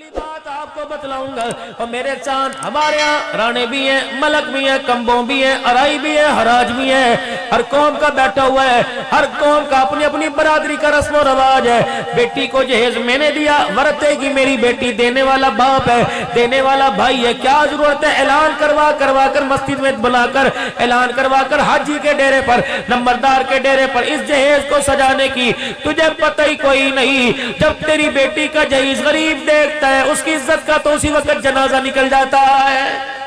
अगली बात आपको बतलाऊंगा। और मेरे चांद हमारे यहाँ राणे भी हैं, मलक भी हैं, कम्बों भी हैं, अराई भी है, हराज भी है। हर कौम का बैठा हुआ है, हर कौम का अपनी अपनी बरादरी का रस्म और रवाज है। बेटी को जहेज मैंने दिया, वरते की मेरी बेटी, देने वाला बाप है, देने वाला भाई है। क्या जरूरत है ऐलान करवा करवा कर, मस्जिद में बुलाकर ऐलान करवा कर, हाजी के डेरे पर, नंबरदार के डेरे पर इस जहेज को सजाने की? तुझे पता ही कोई नहीं। जब तेरी बेटी का जहेज गरीब देखता है, उसकी इज्जत का तो उसी वक्त जनाजा निकल जाता है।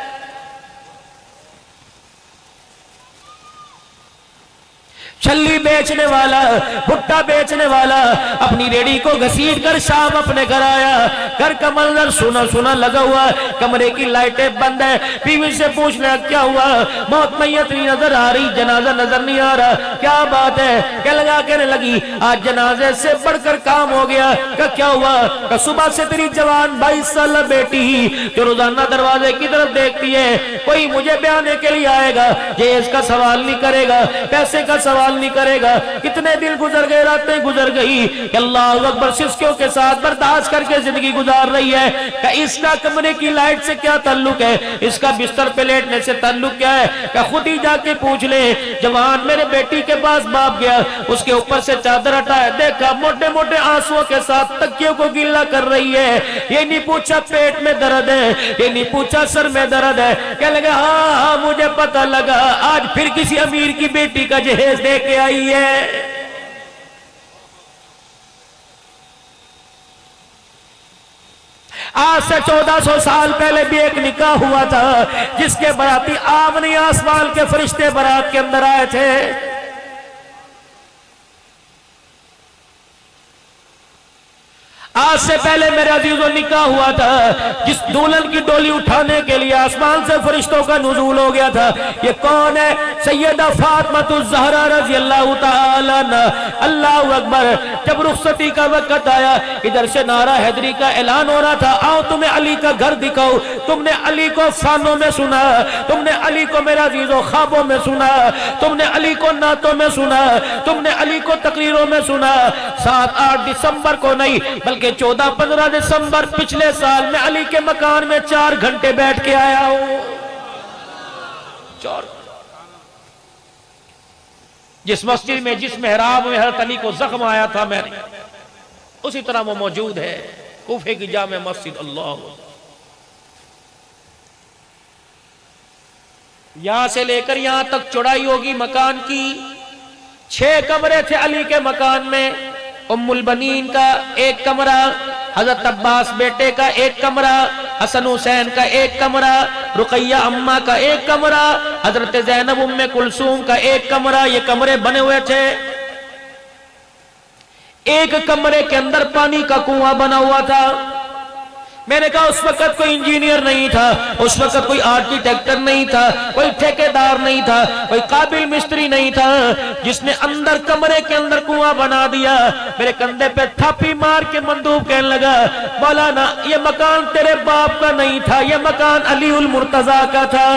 छल्ली बेचने वाला, भुट्टा बेचने वाला अपनी रेडी को घसीट कर शाम अपने घर आया। घर का मंजर सुना सुना लगा हुआ, कमरे की लाइटें बंद है। बीवी से पूछना क्या हुआ? मौत मैयत नहीं नजर आ रही, जनाजा नजर नहीं आ रहा, क्या बात है? क्या लगा कहने लगी, आज जनाजे से बढ़कर काम हो गया। क्या हुआ? सुबह से तेरी जवान 22 साल बेटी जो रोजाना दरवाजे की तरफ देखती है, कोई मुझे ब्याने के लिए आएगा, जेज का सवाल नहीं करेगा, पैसे का सवाल नहीं करेगा। कितने दिन गुजर गए, रातें गुजर गई, अल्लाह अकबर सिस्कियों के साथ बर्दाश्त करके जिंदगी गुजार रही है। क्या इसका कमरे की लाइट से क्या ताल्लुक है? इसका बिस्तर पे लेटने से ताल्लुक क्या है? क्या खुद ही जाके पूछ ले। जवान मेरे बेटी के पास बाप गया, उसके ऊपर से चादर हटाया, देखा मोटे मोटे आंसुओं के साथ तकियों को गीला कर रही है। ये नहीं पूछा पेट में दर्द है, ये नहीं पूछा सर में दर्द है। क्या लगा, हाँ हाँ मुझे पता लगा, आज फिर किसी अमीर की बेटी का जहेज दे के आई है। आज से 1400 साल पहले भी एक निकाह हुआ था, जिसके बराती आमनी आसमान के फरिश्ते बारात के अंदर आए थे। आज से पहले मेरे अजीजों निकाह हुआ था, जिस दुल्हन की डोली उठाने के लिए आसमान से फरिश्तों का नुज़ूल हो गया था। ये कौन है? सैयदा फातिमातुज़ ज़हरा रज़ी अल्लाह तआला अन्हा। अल्लाहु अकबर। जब रुखसती का वक्त आया, इधर से नारा हैदरी का ऐलान हो रहा था, आओ तुम्हें अली का घर दिखाओ। तुमने अली को फानों में सुना, तुमने अली को मेरा अजीजों ख्वाबों में सुना, तुमने अली को नातों में सुना, तुमने अली को तकरीरों में सुना। 7-8 दिसंबर को नहीं बल्कि 14-15 दिसंबर पिछले साल में अली के मकान में 4 घंटे बैठ के आया हूं। जिस मस्जिद में, जिस मेहराब में हज़रत अली को जख्म आया था मैंने, उसी तरह वो मौजूद है कूफे की जामे मस्जिद। अल्लाह, यहां से लेकर यहां तक चौड़ाई होगी मकान की 6 कमरे थे अली के मकान में। उम्मुल बनीन का एक कमरा, हजरत अब्बास बेटे का एक कमरा, हसन हुसैन का एक कमरा, रुकैया अम्मा का एक कमरा, हजरत ज़ैनब उम्मे कुलसूम का एक कमरा। ये कमरे बने हुए थे। एक कमरे के अंदर पानी का कुआं बना हुआ था। मैंने कहा उस वक्त कोई इंजीनियर नहीं था, उस वक्त कोई आर्किटेक्टर नहीं था, कोई ठेकेदार नहीं था, कोई काबिल मिस्त्री नहीं था, जिसने अंदर कमरे के अंदर कुआं बना दिया। मेरे कंधे पे थापी मार के मंदूब कहने लगा, मौलाना ये मकान तेरे बाप का नहीं था, ये मकान अली उल मुर्तजा का था।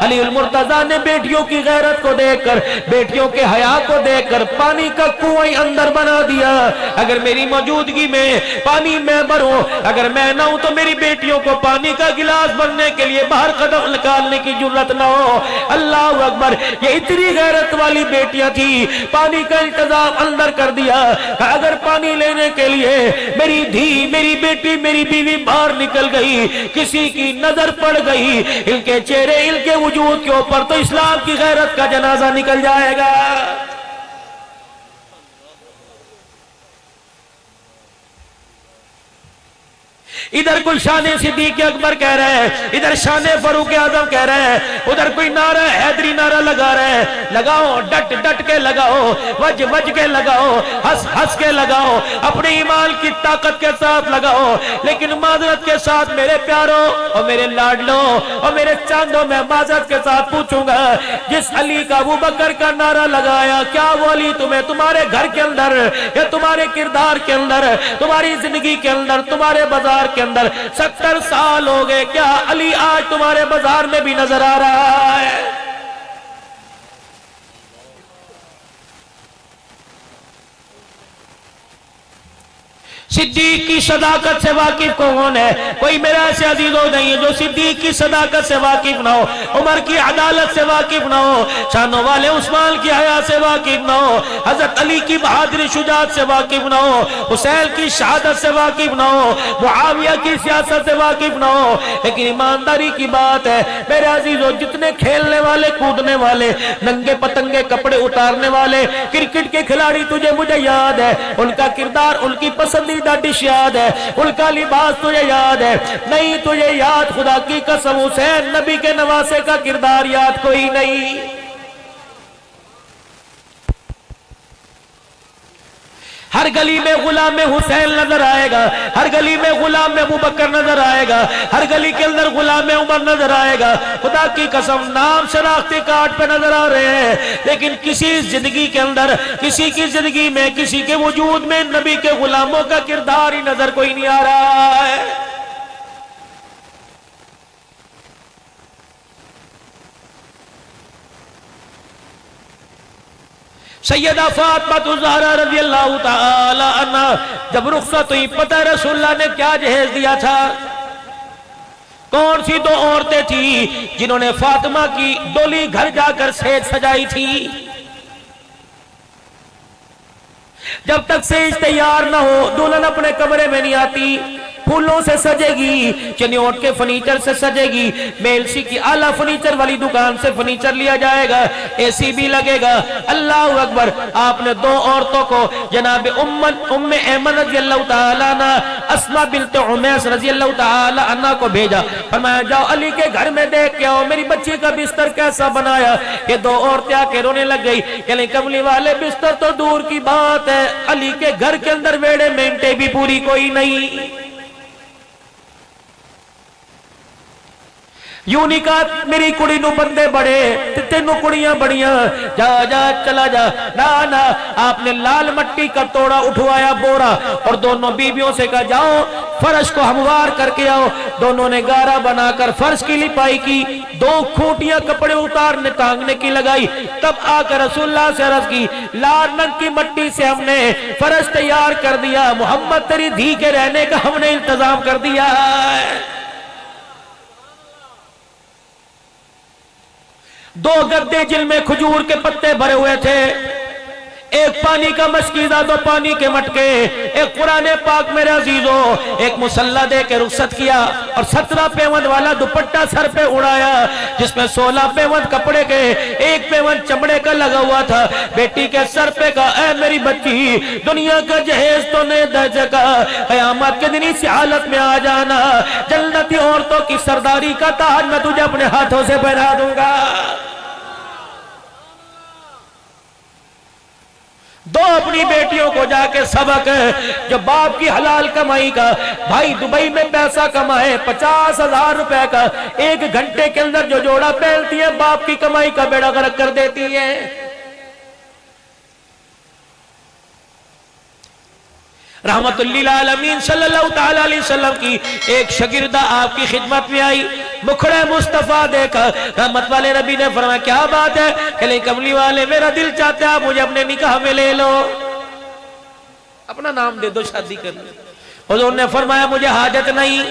अली उल मुर्तजा ने बेटियों की गैरत को देखकर, बेटियों के हया को देखकर पानी का कुआं ही अंदर बना दिया। अगर मेरी मौजूदगी में पानी में भरूं, अगर मैं ना हूं तो मेरी बेटियों को पानी का गिलास बनने के लिए बाहर कदम निकालने की जरूरत ना हो। अल्लाह अकबर। ये इतनी गैरत वाली बेटियां थी, पानी का इंतजाम अंदर कर दिया। अगर पानी लेने के लिए मेरी धी, मेरी बेटी, मेरी बीवी बाहर निकल गई, किसी की नजर पड़ गई इनके चेहरे, इनके वजूद के ऊपर, तो इस्लाम की गैरत का जनाजा निकल जाएगा। इधर कोई शाने सिद्दीक अकबर कह रहे हैं, इधर शाने फारूक आजम कह रहे हैं, उधर कोई नारा हैदरी नारा लगा रहे हैं। लगाओ, डट डट के लगाओ, वज वज के लगाओ, हंस हंस के लगाओ, अपने ईमान की ताकत के साथ लगाओ। लेकिन माजरत के साथ मेरे प्यारों और मेरे लाडलों और मेरे चांदों, में माजरत के साथ पूछूंगा, जिस अली का अबू बकर का नारा लगाया, क्या वो अली तुम्हें तुम्हारे घर के अंदर या तुम्हारे किरदार के अंदर, तुम्हारी जिंदगी के अंदर, तुम्हारे बाजार के अंदर 70 साल हो गए, क्या अली आज तुम्हारे बाजार में भी नजर आ रहा है? सिद्दीक की सदाकत से वाकिफ कौन है? कोई मेरा ऐसे अजीजों नहीं है जो सिद्दीक की सदाकत से वाकिफ ना हो, उमर की अदालत से वाकिफ ना हो, शानों वाले उस्मान की हया से वाकिफ ना हो, हजरत अली की बहादुरी शुजात से वाकिफ ना हो, हुसैन की शहादत से वाकिफ ना हो, मुआविया की सियासत से वाकिफ ना हो। लेकिन ईमानदारी की बात है मेरे अजीजों, जितने खेलने वाले, कूदने वाले, नंगे पतंगे कपड़े उतारने वाले क्रिकेट के खिलाड़ी तुझे मुझे याद है, उनका किरदार, उनकी पसंदीदा डिश याद है, उनका लिबास तुझे याद है? नहीं तुझे याद, खुदा की कसम हुसैन नबी के नवासे का किरदार याद कोई नहीं। हर गली में गुलाम में हुसैन नजर आएगा, हर गली में गुलाम में अबू बकर नजर आएगा, हर गली के अंदर गुलाम में उमर नजर आएगा। खुदा की कसम नाम शनाख्ती कार्ड पे नजर आ रहे हैं, लेकिन किसी जिंदगी के अंदर, किसी की जिंदगी में, किसी के वजूद में नबी के गुलामों का किरदार ही नजर कोई नहीं आ रहा है। सैयदा फातिमा ज़हरा रज़ी अल्लाह ताला अन्हा जब रुखसत हुई, पता है रसूलुल्लाह ने क्या जहेज दिया था? कौन सी दो औरतें थी जिन्होंने फातिमा की डोली घर जाकर सेज सजाई थी? जब तक सेज तैयार ना हो दुल्हन अपने कमरे में नहीं आती। फूलों से सजेगी, चनियोट के फर्नीचर से सजेगी, मेलसी की आला फर्नीचर वाली दुकान से फर्नीचर लिया जाएगा, एसी भी लगेगा। अल्लाह अकबर। आपने दो औरतों को जनाब उम्मे ऐमन रज़ी अल्लाह ताला अन्हा, अस्मा बिन्त उमैस रज़ी अल्लाह ताला अन्हा को भेजा, फरमाया जाओ अली के घर में देख के आओ मेरी बच्ची का बिस्तर कैसा बनाया। ये दो औरतें आके रोने लग गई, कहने कमली वाले बिस्तर तो दूर की बात है, अली के घर के अंदर वेड़े मेंटे भी पूरी कोई नहीं। यूं नहीं कहा मेरी कुड़ी नू बंदे बड़े ते तेनू कुड़ियां बड़ियां, जा जा चला जा, ना ना। आपने लाल मट्टी का तोड़ा उठवाया बोरा और दोनों बीबियों से कहा जाओ फर्श को हमवार करके आओ। दोनों ने गारा बनाकर फर्श की लिपाई की, दो खूंटियां कपड़े उतारने टांगने की लगाई। तब आकर रसूलुल्लाह से अर्ज की, लाल रंग की मट्टी से हमने फर्श तैयार कर दिया, मोहम्मद तेरी धी के रहने का हमने इंतजाम कर दिया है। दो गद्दे जिनमें खजूर के पत्ते भरे हुए थे, एक पानी का मशकीदा, दो पानी के मटके, एक कुरान पाक मेरे अजीजों, एक मुसल्ला दे के रुखसत किया और 17 पेवंद वाला दुपट्टा सर पे उड़ाया, जिसमें 16 पेवंद कपड़े के, एक पेवंद चमड़े का लगा हुआ था। बेटी के सर पे का, ऐ मेरी बच्ची दुनिया का जहेज तो नहीं दे सका, कयामत के दिन इस हालत में आ जाना, जन्नती औरतों की सरदारी का ताज मैं तुझे अपने हाथों से पहना दूंगा। दो अपनी बेटियों को जाके सबक, जो बाप की हलाल कमाई का, भाई दुबई में पैसा कमाए 50,000 रुपए का, एक घंटे के अंदर जो जोड़ा पहनती है बाप की कमाई का बेड़ा गर्क कर देती है। रहमतुल्लिल आलमीन सल्लल्लाहु ताला अलैहि वसल्लम की एक शागिर्दा आपकी खिदमत में आई, मुखड़े मुस्तफा देखा, रहमत वाले नबी ने फरमाया क्या बात है? कहले कमली वाले मेरा दिल चाहता है आप मुझे अपने निकाह में ले लो, अपना नाम दे दो, शादी कर लो। हुजूर ने फरमाया मुझे हाजत नहीं।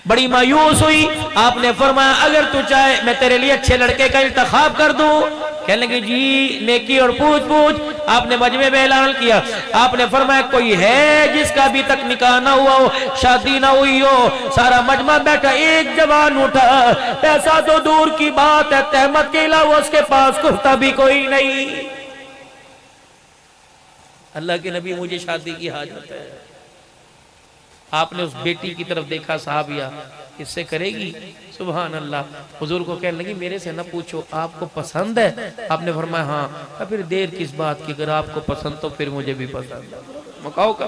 बड़ी मायूस हुई, आपने फरमाया अगर तू चाहे मैं तेरे लिए अच्छे लड़के का इंतखाब कर दूं। कहने लगे जी नेकी और पूछ पूछ। आपने मजमे में ऐलान किया, आपने फरमाया कोई है जिसका अभी तक निकाह ना हुआ हो, शादी ना हुई हो? सारा मजमा बैठा, एक जवान उठा, पैसा तो दूर की बात है, तहमत के अलावा उसके पास कुफ्ता भी कोई नहीं। अल्लाह के नबी मुझे शादी की हाजत है। आपने उस बेटी की तरफ देखा, साहबिया इससे करेगी? सुभान अल्लाह। हुजूर को कहने लगी मेरे से ना पूछो, आपको पसंद है? आपने फरमाया हाँ। फिर देर किस बात की, अगर आपको पसंद तो फिर मुझे भी पसंद है। मकाओ का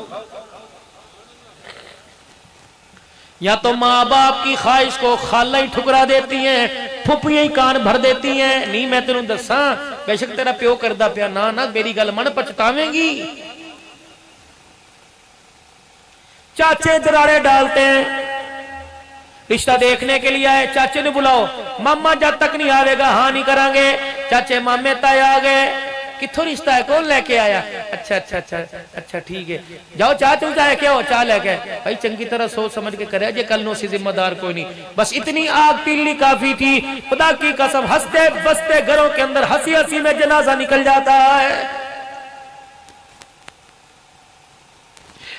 या तो माँ बाप की ख्वाहिश को खाला ही ठुकरा देती हैं, फुफियां ही कान भर देती हैं। नहीं मैं तेनू दसा, बेशक तेरा प्यो करदा पिया, ना ना मेरी गल मन, पछतावेंगी। चाचे दरारे डालते हैं, रिश्ता देखने के लिए आए, चाचे ने बुलाओ, मामा जब तक नहीं आवेगा हाँ नहीं करांगे। चाचे मामे ताए आ गए, किथों रिश्ता है, कौन लेके आया? अच्छा अच्छा अच्छा अच्छा ठीक है, जाओ चाह चूचा है, क्या हो चाह लेके? भाई चंगी तरह सोच समझ के करे, कल नो से जिम्मेदार कोई नहीं। बस इतनी आग पीलनी काफी थी। खुदा की कसम हंसते बसते घरों के अंदर हंसी हंसी में जनाजा निकल जाता है।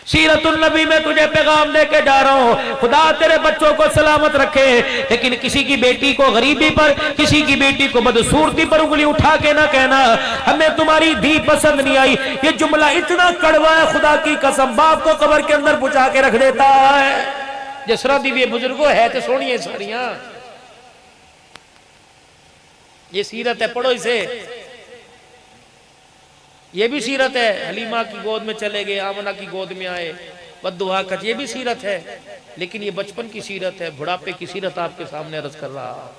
सीरतुल नबी में तुझे पैगाम दे के जा रहा हूं, खुदा तेरे बच्चों को सलामत रखे, लेकिन किसी की बेटी को गरीबी पर, किसी की बेटी को बदसूरती पर उंगली उठा के ना कहना हमें तुम्हारी धी पसंद नहीं आई। ये जुमला इतना कड़वा है, खुदा की कसम बाप को कब्र के अंदर पहुंचा के रख देता है। जिसरा दिव्य बुजुर्गो है तो सोनिए सारियां, ये सीरत है, पढ़ो इसे। ये भी सीरत है, हलीमा की गोद में चले गए, आमना की गोद में आए, बद्दुआ का, ये भी सीरत है। लेकिन ये बचपन की सीरत है, बुढ़ापे की सीरत आपके सामने अर्ज कर रहा।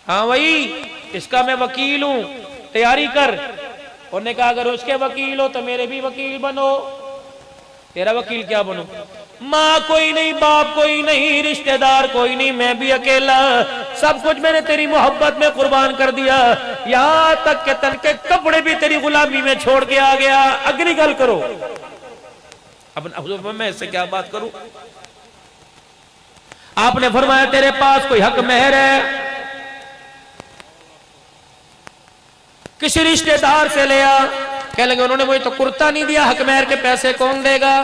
हाँ भाई इसका मैं वकील हूं, तैयारी कर। उन्होंने कहा अगर उसके वकील हो तो मेरे भी वकील बनो। तेरा वकील क्या बनो? माँ कोई नहीं, बाप कोई नहीं, रिश्तेदार कोई नहीं, मैं भी अकेला, सब कुछ मैंने तेरी मोहब्बत में कुर्बान कर दिया, यहां तक के तन के कपड़े भी तेरी गुलामी में छोड़ के आ गया। अग्नि गल करो। अब मैं इससे क्या बात करूं? आपने फरमाया तेरे पास कोई हक मेहर है, किसी रिश्तेदार से ले आ। कह लगे उन्होंने मुझे तो कुर्ता नहीं दिया, हक मेहर के पैसे कौन देगा?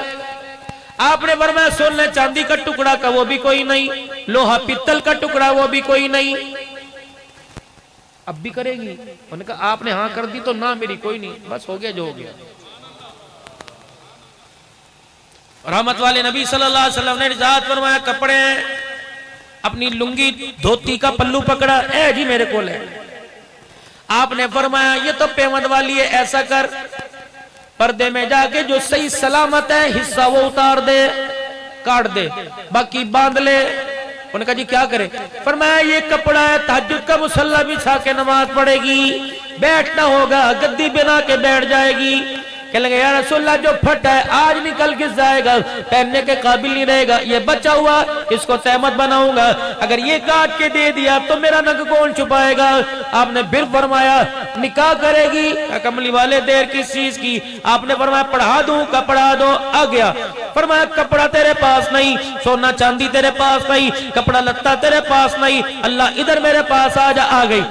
आपने फरमाया सोने चांदी का टुकड़ा का वो भी कोई नहीं, लोहा पित्तल का टुकड़ा वो भी कोई नहीं। अब भी करेगी? उन्होंने कहा आपने हाँ कर दी तो ना मेरी कोई नहीं, बस हो गया जो हो गया। रहमत वाले नबी सल्लल्लाहु अलैहि वसल्लम ने इजाजत फरमाया, कपड़े अपनी लुंगी धोती का पल्लू पकड़ा, ए जी मेरे को ले। आपने फरमाया ये तो पेमंद वाली है, ऐसा कर पर्दे में जाके जो सही सलामत है हिस्सा वो उतार दे, काट दे, बाकी बांध ले। उन्होंने कहा जी क्या करे? फरमाया ये कपड़ा है, तहज्जुद का मुसल्ला बिछा के नमाज पढ़ेगी, बैठना होगा, गद्दी बना के बैठ जाएगी। कह लगे यार रसूलल्लाह जो फटा है आज निकल किस जाएगा, पहनने के काबिल नहीं रहेगा, ये बचा हुआ इसको तहमत बनाऊंगा, अगर ये काट के दे दिया तो मेरा नग कौन छुपाएगा? आपने फिर फरमाया निकाह करेगी? कमली वाले देर किस चीज की? आपने फरमाया पढ़ा दूं का पढ़ा दो। आ गया। फरमाया कपड़ा तेरे पास नहीं, सोना चांदी तेरे पास नहीं, कपड़ा लत्ता तेरे पास नहीं, अल्लाह इधर मेरे पास आ जा। आ गई।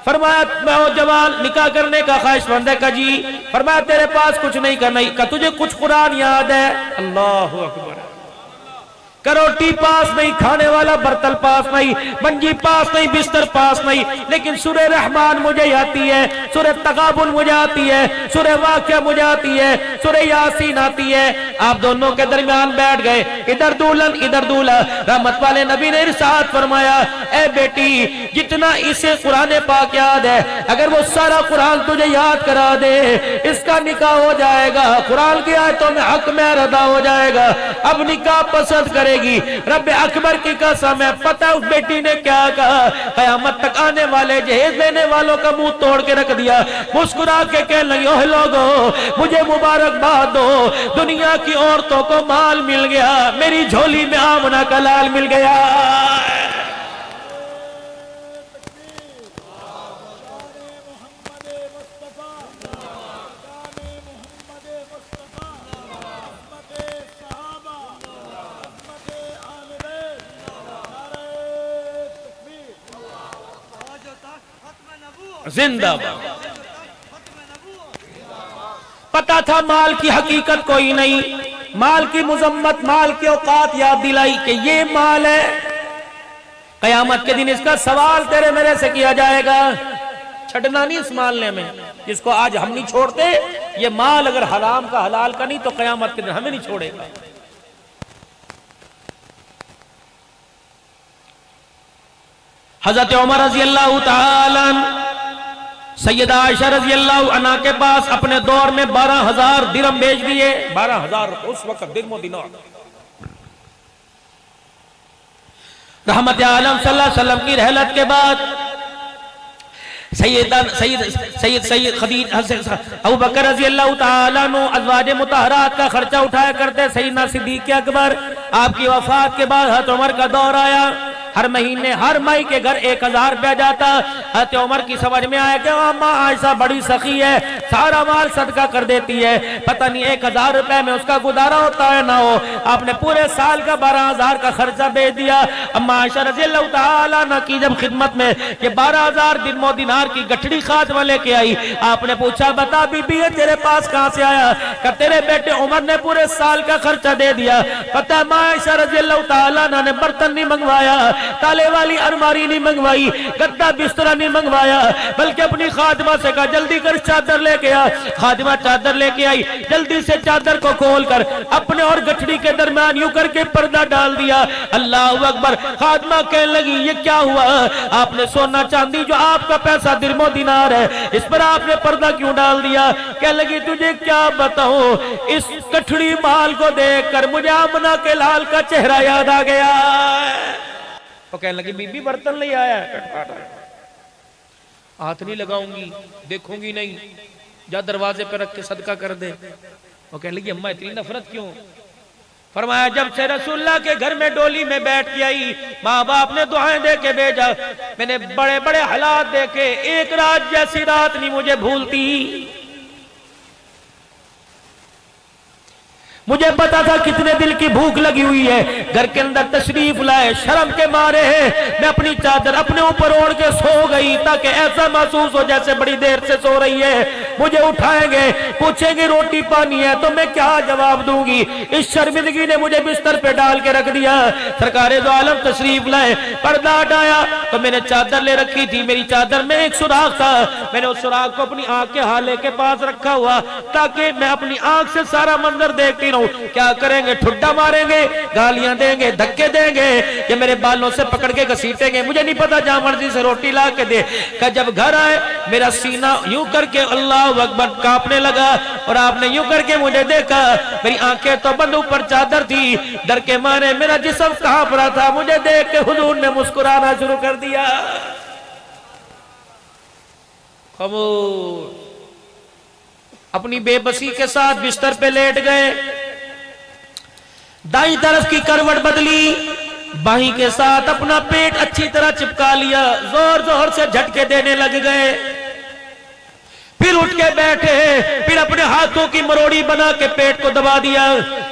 फरमाया मैं जवान निकाह करने का ख्वाहिशमंद है का जी। फरमाया तेरे पास कुछ नहीं करना, का तुझे कुछ कुरान याद है? अल्लाह अकबर। रोटी पास नहीं, खाने वाला बर्तन पास नहीं, मंजी पास नहीं, बिस्तर पास नहीं, लेकिन सूरह रहमान मुझे आती है, सूरह तगाबुन मुझे आती है, सूरह वाक़िया मुझे आती है, सूरह यासीन आती है। आप दोनों के दरमियान बैठ गए, इधर दुल्हन इधर दूल्हा। रहमत वाले नबी ने इरशाद फरमाया, ए बेटी जितना इसे कुरान पाक याद है, अगर वो सारा कुरान तुझे याद करा दे, इसका निकाह हो जाएगा, कुरान की आयतों में हक में अदा हो जाएगा। अब निकाह पसंद करे रब अकबर की कसम है, पता उस बेटी ने क्या कहा? कयामत तक आने वाले जहेज लेने वालों का मुंह तोड़ के रख दिया। मुस्कुरा के कह लगी ओह लोगों मुझे मुबारकबाद दो, दुनिया की औरतों को माल मिल गया, मेरी झोली में आमना का लाल मिल गया। जिंदाबाद। पता था माल की हकीकत कोई नहीं, माल की मुजम्मत, माल की औकात याद दिलाई कि ये माल है, कयामत के दिन इसका सवाल तेरे मेरे से किया जाएगा। छटना नहीं इस मालने में, जिसको आज हम नहीं छोड़ते, ये माल अगर हराम का हलाल का नहीं तो कयामत के दिन हमें नहीं छोड़ेगा। हजरत उमर रजी अल्लाह तआला सैयदा आयशा रजी अल्लाह अन्हा के पास अपने दौर में 12,000 दिरहम भेज दिए। 12,000 उस वक्त दिरहम दिनार। रहमत आलम सल्लल्लाहु अलैहि वसल्लम की रहलत के बाद सैयद खदीजा अबू बकर रजी अल्लाह तआला अन्हु अज़वाज मुतहरात का खर्चा उठाया करते। सैयदना सिद्दीक़ अकबर, आपकी वफात के बाद हज़रत उमर का दौर आया। हर महीने हर माई के घर 1000 रुपया जाता। हज़रत उमर की समझ में आया कि अम्मा आयशा बड़ी सखी है, सारा माल सदका कर देती है, पता नहीं 1000 रुपए में उसका गुजारा होता है ना हो। आपने पूरे साल का 12000 का खर्चा भेज दिया। अम्मा आयशा रज़ियल्लाहु तआला अन्हा की जब खिदमत में ये 12000 दिनार की गठड़ी खातमा लेके आई, आपने पूछा बता बीबी ये तेरे पास कहां से आया? कि तेरे बेटे उमर ने पूरे साल का खर्चा दे दिया। पता है आयशा रज़ियल्लाहु तआला अन्हा ने बर्तन नहीं मंगवाया, ताले वाली अलमारी नहीं मंगवाई, गद्दा बिस्तरा नहीं मंगवाया, बल्कि अपनी खादिमा से कहा जल्दी कर चादर लेके आ। खादिमा चादर लेके आई, जल्दी से चादर को खोलकर अपने और गठड़ी के दरमियान यूं करके पर्दा डाल दिया। अल्लाह अकबर। खादिमा कहने लगी ये क्या हुआ? आपने सोना चांदी जो आपका पैसा दिरमो दिनार है इस पर आपने पर्दा क्यों डाल दिया? कहने लगी तुझे क्या बताऊं, इस गठड़ी माल को देखकर मुझे आमना के लाल का चेहरा याद आ गया। वो कहने लगी बीबी बर्तन ले आया, हाथ नहीं लगाऊंगी, देखूंगी नहीं, जा दरवाजे पर रख के सदका कर दे। वो कहने लगी अम्मा इतनी नफरत क्यों? फरमाया जब से रसूलुल्लाह के घर में डोली में बैठ के आई, माँ बाप ने दुआएं दे के भेजा, मैंने बड़े बड़े हालात देखे, एक रात जैसी रात नहीं मुझे भूलती। मुझे पता था कितने दिल की भूख लगी हुई है। घर के अंदर तशरीफ लाए, शर्म के मारे हैं मैं अपनी चादर अपने ऊपर ओढ़ के सो गई ताकि ऐसा महसूस हो जैसे बड़ी देर से सो रही है। मुझे उठाएंगे, पूछेंगे रोटी पानी है तो मैं क्या जवाब दूंगी? इस शर्मिंदगी ने मुझे बिस्तर पे डाल के रख दिया। सरकारे दो आलम तशरीफ लाए, पर्दा हटाया तो मैंने चादर ले रखी थी, मेरी चादर में एक सुराख था, मैंने उस सुराख को अपनी आंख के हाले के पास रखा हुआ ताकि मैं अपनी आंख से सारा मंजर देखती। क्या करेंगे? ठुड्डा मारेंगे, गालियां देंगे, धक्के देंगे, ये मेरे बालों से पकड़ के घसीटेंगे, मुझे नहीं पता, जहां मर्जी से रोटी ला के दे। का जब घर आए मेरा सीना यूं करके अल्लाह अकबर कांपने लगा और आपने यूं करके मुझे देखा, मेरी आंखें तो बंद, ऊपर चादर थी, डर के मारे मेरा जिस्म कांप रहा था। मुझे देख के हुजूर ने मुस्कुराना शुरू कर दिया। खामोश। अपनी बेबसी के साथ बिस्तर पे लेट गए, दाई तरफ की करवट बदली, बाहीं के साथ अपना पेट अच्छी तरह चिपका लिया, जोर जोर से झटके देने लग गए, फिर उठ के बैठे, फिर अपने हाथों की मरोड़ी बना के पेट को दबा दिया,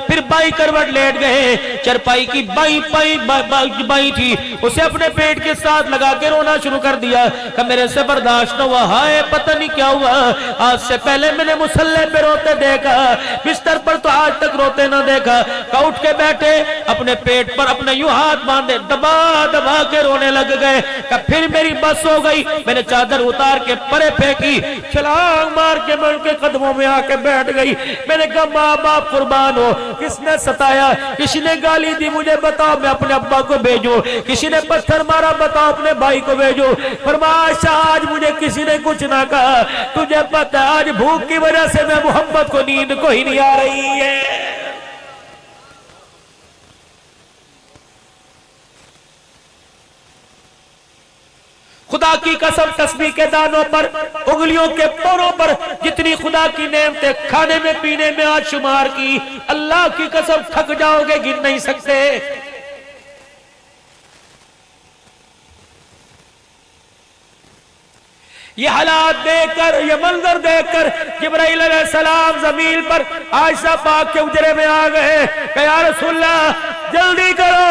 फिर बाई करवट लेट गए, चरपाई की बाई थी उसे अपने पेट के साथ लगा के रोना शुरू कर दिया कि मेरे से बर्दाश्त न हुआ, हाय पता नहीं क्या हुआ, आज से पहले मैंने मुसल्ले पे रोते देखा, बिस्तर पर तो आज तक रोते ना देखा। उठ के बैठे, अपने पेट पर अपने यूं हाथ बांधे, दबा दबा के रोने लग गए। फिर मेरी बस हो गई, मैंने चादर उतार के परे फेंकी, छलांग मार के मैं उनके कदमों में आके बैठ गई। मैंने कहा माँ बाप कुर्बान हो, किसने सताया, किसी ने गाली दी, मुझे बताओ मैं अपने अब्बा को भेजूं, किसी ने पत्थर मारा, बताओ अपने भाई को भेजूं। फरमाया आज मुझे किसी ने कुछ ना कहा, तुझे पता है आज भूख की वजह से मैं मोहब्बत को नींद को ही नहीं आ रही है। खुदा की कसम तस्बीह के दानों पर, उंगलियों के पोरों पर जितनी खुदा की नेमतें खाने में पीने में आज शुमार की, अल्लाह की कसम थक जाओगे, गिन नहीं सकते। ये हालात देखकर, ये मंजर देखकर जिब्राइल अलैहिस्सलाम जमीन पर आयशा पाक के उजरे में आ गए। या रसूलल्लाह जल्दी करो,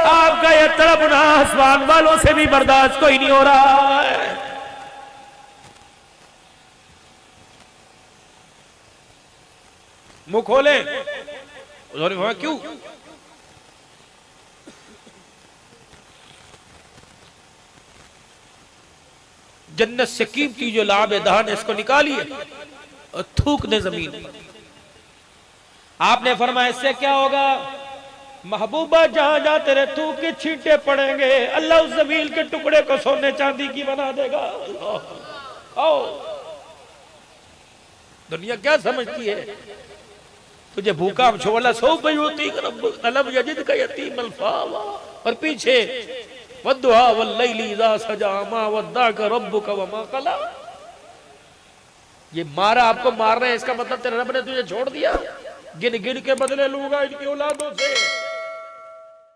आपका ये तड़पना आसमान वालों से भी बर्दाश्त कोई नहीं हो रहा है। मुंह खोले, क्यों? जन्नत से कीमती जो लाभ दान है इसको निकालिए और थूक दे जमीन पर। आपने फरमाया इससे क्या होगा? महबूबा जहां जहां तेरे थूक के छींटे पड़ेंगे अल्लाह उस जमीन के टुकड़े को सोने चांदी की बना देगा। आओ, दुनिया क्या समझती है तुझे भूखा छोड़ा सो गई होती अलम यजिद का यतीम अल्फावा, और पीछे वद्दुहा वल्लैली इज़ा सजा मा वद्दाका रब्बुका वमा क़ला। ये मारा, आपको मार रहे हैं, इसका मतलब तेरे रब ने तुझे छोड़ दिया, गिन गिन के बदले लूंगा इनकी औलादों से।